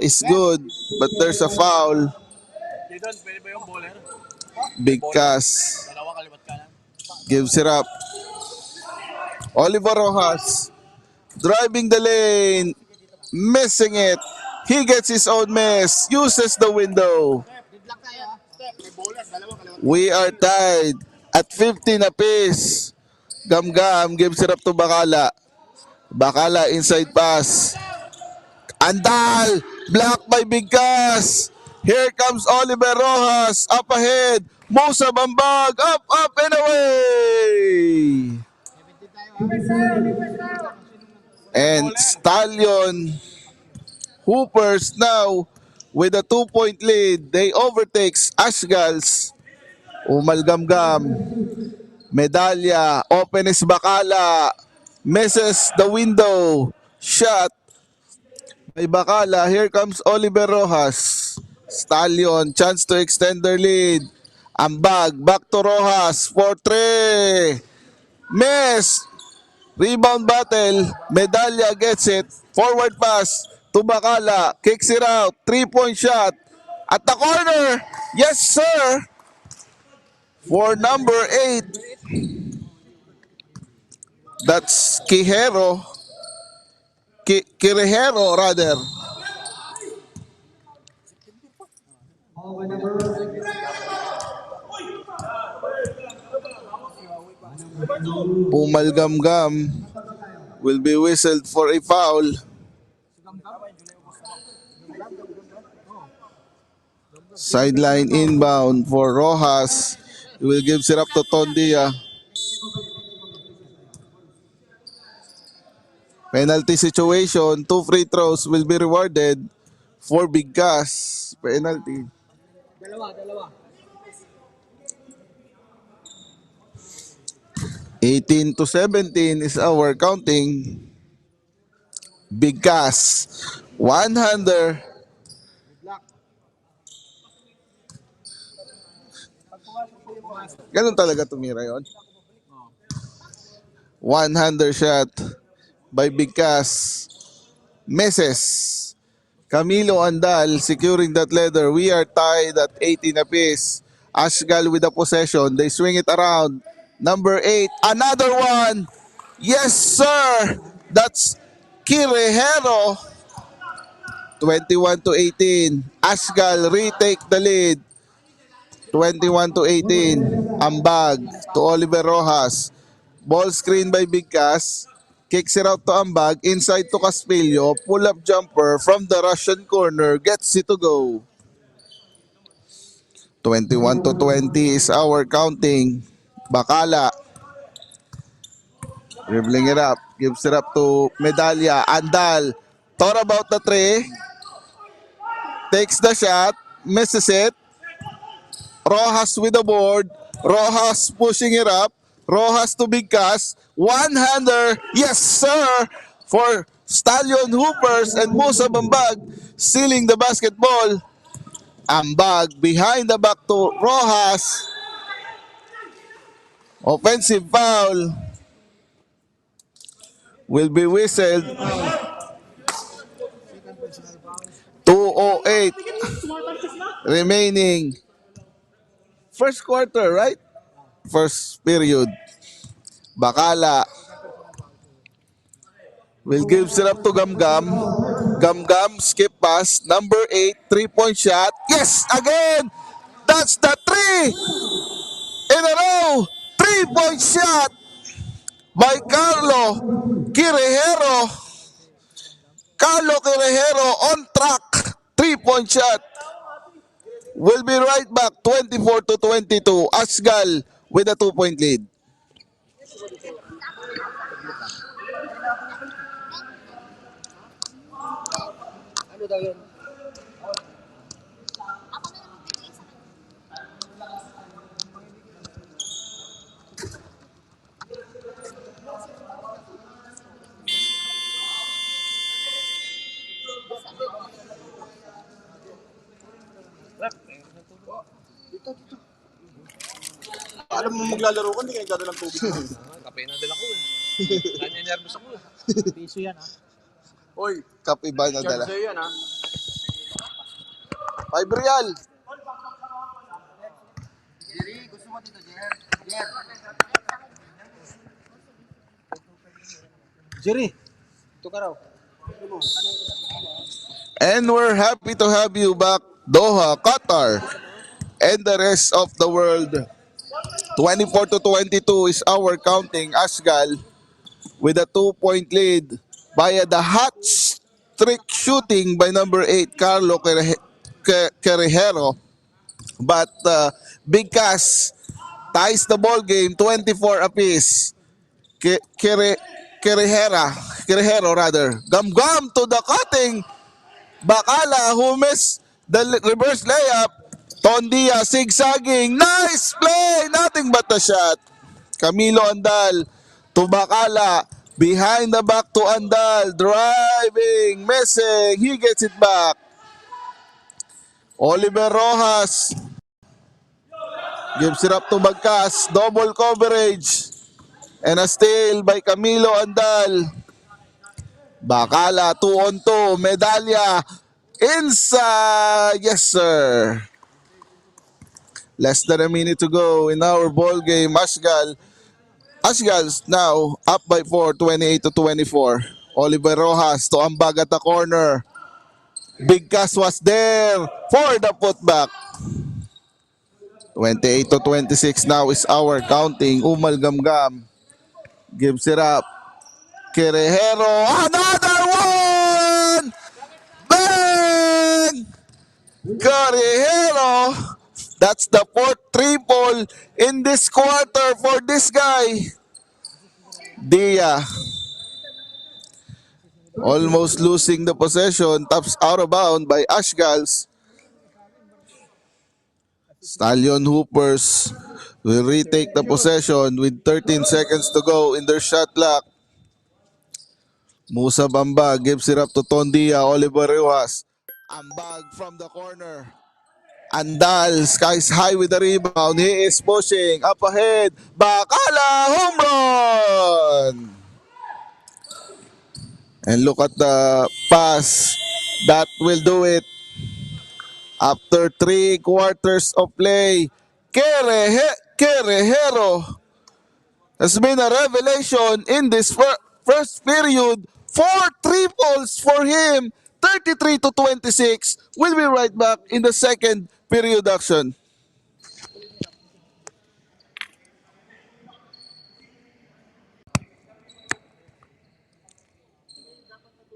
Is good, but there's a foul. Big Cass gives it up. Oliver Rojas driving the lane, missing it. He gets his own miss, uses the window. We are tied at 15 apiece. Gamgam gives it up to Bacala. Bacala inside pass. Andal, blocked by Big Cass. Here comes Oliver Rojas, up ahead. Musa Bambag, up and away. And Stallion Hoopers now with a 2-point lead. They overtakes Ashgals. Umalgamgam. Medalya, open is Bacala. Misses the window. Shot by Bacala. Here comes Oliver Rojas. Stallion, chance to extend their lead. Ambag, back to Rojas for 3. Miss. Rebound battle. Medalya gets it. Forward pass to Bacala. Kicks it out. 3-point shot. At the corner. Yes, sir. For number 8. That's Quijero. Quirejero, rather. Umalgamgam will be whistled for a foul. Sideline inbound for Rojas. He will give it up to Tondia. Penalty situation. 2 free throws will be rewarded for Big Cass. Penalty. Dalawa. 18-17 is our counting. Big Cass. 100. Ganun talaga tumira yon. 100 shot by Big Cass. Misses. Camilo Andal securing that leather. We are tied at 18 apiece. Ashgal with the possession. They swing it around. Number 8. Another one. Yes, sir. That's Quirejero. 21-18. Ashgal retake the lead. 21-18. Ambag to Oliver Rojas. Ball screen by Big Cass. Kicks it out to Ambag. Inside to Caspillo. Pull-up jumper from the Russian corner. Gets it to go. 21-20 is our counting. Bacala. Dribbling it up. Gives it up to Medalya. Andal. Thought about the 3. Takes the shot. Misses it. Rojas with the board. Rojas pushing it up. Rojas to Big Cass. One-hander. Yes, sir. For Stallion Hoopers and Musa Bambag stealing the basketball. Ambag behind the back to Rojas. Offensive foul will be whistled. 2:08 remaining. First quarter, right? First period. Bacala will give it up to Gamgam. Gamgam skip pass. Number 8, 3-point shot. Yes, again! That's the 3 in a row. 3-point shot by Carlo Quirejero. Carlo Quirejero on track. 3-point shot. We'll be right back. 24-22. Ashgal with a 2-point lead. Ano daw yun? Dito. Alam mo maglalaro ko, hindi kayo gano'n ng tubig. Kape na dala ko eh. Nandiyan nervous ako eh. Piso yan ha. Oy, kape ba na dala? Charge yan ha. 5 real. Jerry, ito ka raw. And we're happy to have you back, Doha, Qatar, and the rest of the world. 24 to 22 is our counting. Asgal with a 2-point lead via the hot trick shooting by number 8, Carlo Querejero. But Big Cass ties the ball game 24 apiece. Querejero rather. Gamgam to the cutting. Bacala who missed the reverse layup. Tondia zigzagging. Nice play. Nothing but a shot. Camilo Andal to Bacala. Behind the back to Andal. Driving. Missing. He gets it back. Oliver Rojas gives it up to Bagkas. Double coverage. And a steal by Camilo Andal. Bacala 2 on 2. Medalya. Inside. Yes, sir. Less than a minute to go in our ball game. Ashgal's now up by 4, 28 to 24. Oliver Rojas to ambag at the corner. Big Cass was there for the putback. 28 to 26 now is our counting. Umal Gamgam gives it up. Querejero, another one! Bang! Querejero, that's the fourth triple in this quarter for this guy. Dia almost losing the possession, taps out of bound by Ashgals. Stallion Hoopers will retake the possession with 13 seconds to go in their shot clock. Musa Bamba gives it up to Tondia. Oliver Rojas. Ambag from the corner. Andal, skies high with the rebound. He is pushing up ahead. Bacala, home run! And look at the pass. That will do it. After 3 quarters of play, Querejero has been a revelation in this first period. 4 triples for him. 33 to 26. We'll be right back in the second period action.